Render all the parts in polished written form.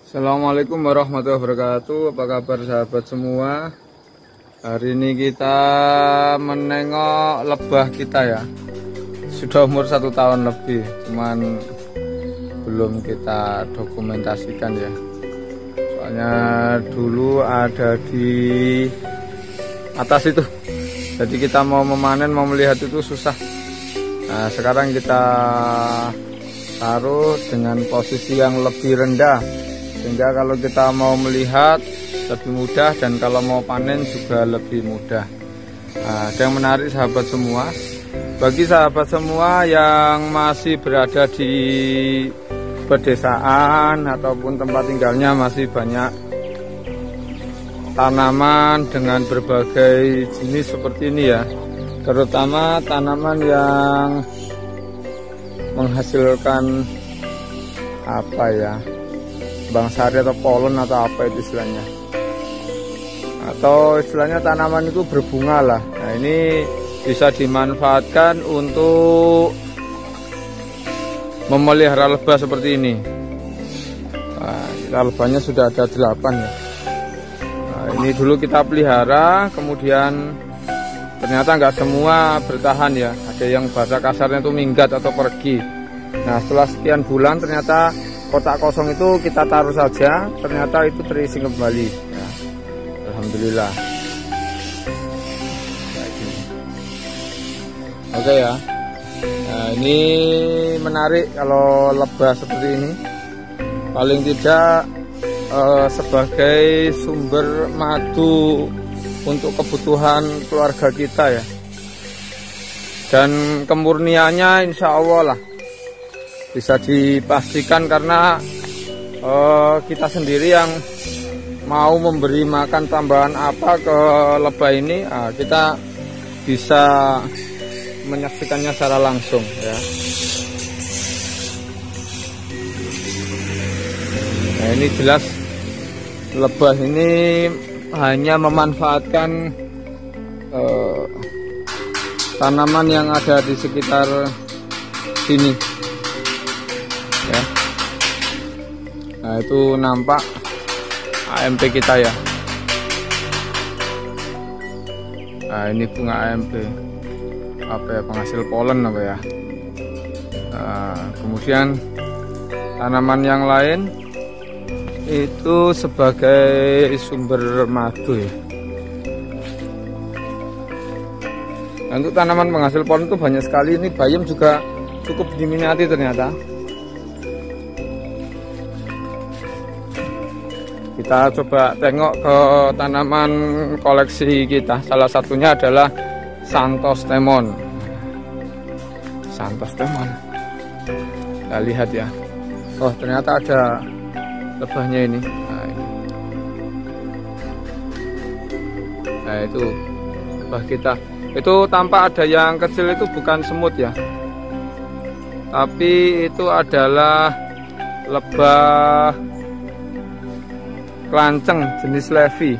Assalamualaikum warahmatullahi wabarakatuh. Apa kabar sahabat semua? Hari ini kita menengok lebah kita ya. Sudah umur 1 tahun lebih, cuman belum kita dokumentasikan ya. Soalnya dulu ada di atas itu. Jadi kita mau memanen, mau melihat itu susah. Nah, sekarang kita taruh dengan posisi yang lebih rendah, sehingga kalau kita mau melihat lebih mudah, dan kalau mau panen juga lebih mudah. Nah, yang menarik sahabat semua, bagi sahabat semua yang masih berada di pedesaan ataupun tempat tinggalnya masih banyak tanaman dengan berbagai jenis seperti ini ya, terutama tanaman yang menghasilkan apa ya, kembang sari atau polen atau apa itu istilahnya, atau istilahnya tanaman itu berbunga lah. Nah, ini bisa dimanfaatkan untuk memelihara lebah seperti ini. Nah, lebahnya sudah ada 8 ya. Nah, ini dulu kita pelihara, kemudian ternyata nggak semua bertahan ya, ada yang bahasa kasarnya itu minggat atau pergi. Nah, setelah sekian bulan ternyata kotak kosong itu kita taruh saja, ternyata itu terisi kembali ya. Alhamdulillah. Oke ya. Nah, ini menarik kalau lebah seperti ini, paling tidak sebagai sumber madu untuk kebutuhan keluarga kita ya, dan kemurniannya insya Allah lah bisa dipastikan, karena kita sendiri yang mau memberi makan tambahan apa ke lebah ini, kita bisa menyaksikannya secara langsung ya. Nah, ini jelas lebah ini hanya memanfaatkan tanaman yang ada di sekitar sini ya. Nah, itu nampak AMP kita ya. Nah, ini bunga AMP, apa ya, penghasil polen apa ya. Nah, kemudian tanaman yang lain itu sebagai sumber madu ya. Nah, untuk tanaman penghasil polen itu banyak sekali. Ini bayam juga cukup diminati ternyata. Kita coba tengok ke tanaman koleksi kita. Salah satunya adalah Santos Temon. Santos Temon. Kita lihat ya. Oh, ternyata ada lebahnya ini. Nah, itu lebah kita. Itu tampak ada yang kecil, itu bukan semut ya, tapi itu adalah lebah kelanceng jenis Levi.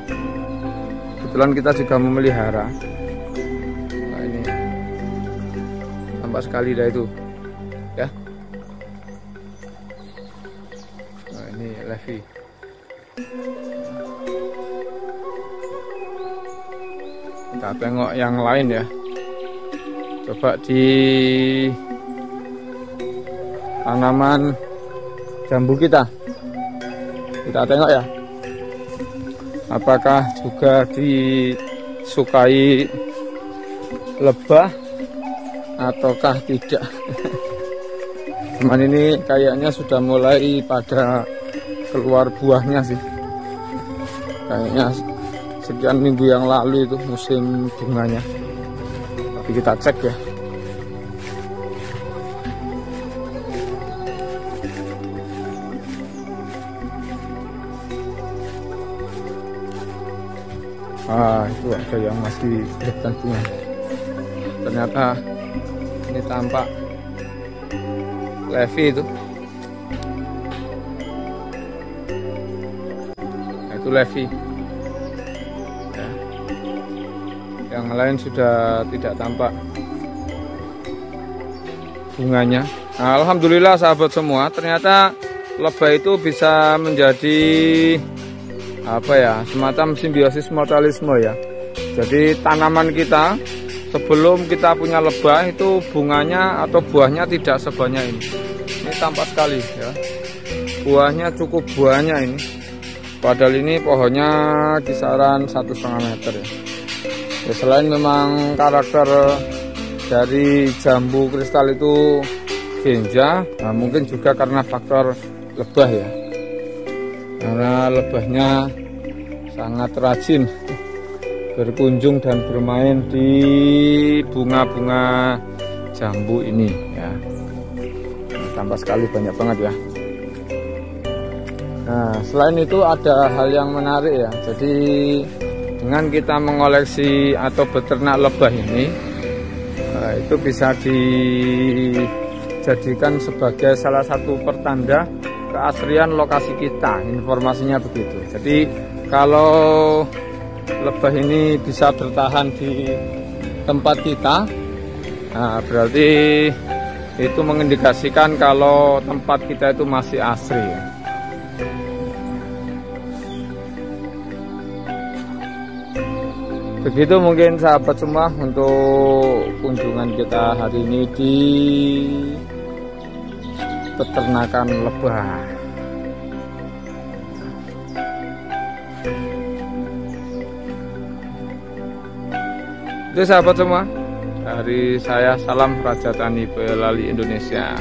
Kebetulan kita juga memelihara. Nah, ini tampak sekali dah itu ya. Nah, ini Levi. Kita tengok yang lain ya. Coba di tanaman jambu kita. Kita tengok ya, apakah juga disukai lebah ataukah tidak. Cuman ini kayaknya sudah mulai pada keluar buahnya sih. Kayaknya sekian minggu yang lalu itu musim bunganya. Tapi kita cek ya. Itu ada yang masih kelihatan bunga. Ternyata ini tampak Levi itu. Nah, itu Levi. Ya. Yang lain sudah tidak tampak bunganya. Nah, alhamdulillah sahabat semua, ternyata lebah itu bisa menjadi apa ya, semacam simbiosis mutualisme ya. Jadi tanaman kita sebelum kita punya lebah itu bunganya atau buahnya tidak sebanyak ini. Ini tampak sekali ya. Buahnya cukup banyak ini. Padahal ini pohonnya kisaran 1,5 meter ya. Ya, selain memang karakter dari jambu kristal itu genja, nah mungkin juga karena faktor lebah ya. Karena lebahnya sangat rajin berkunjung dan bermain di bunga-bunga jambu ini ya. Tampak sekali banyak banget ya. Nah, selain itu ada hal yang menarik ya. Jadi dengan kita mengoleksi atau beternak lebah ini, itu bisa dijadikan sebagai salah satu pertanda keaslian lokasi kita. Informasinya begitu. Jadi kalau lebah ini bisa bertahan di tempat kita, nah berarti itu mengindikasikan kalau tempat kita itu masih asri ya. Begitu mungkin sahabat semua untuk kunjungan kita hari ini di peternakan lebah. Itu sahabat semua, dari saya salam Raja Tani Boyolali Indonesia.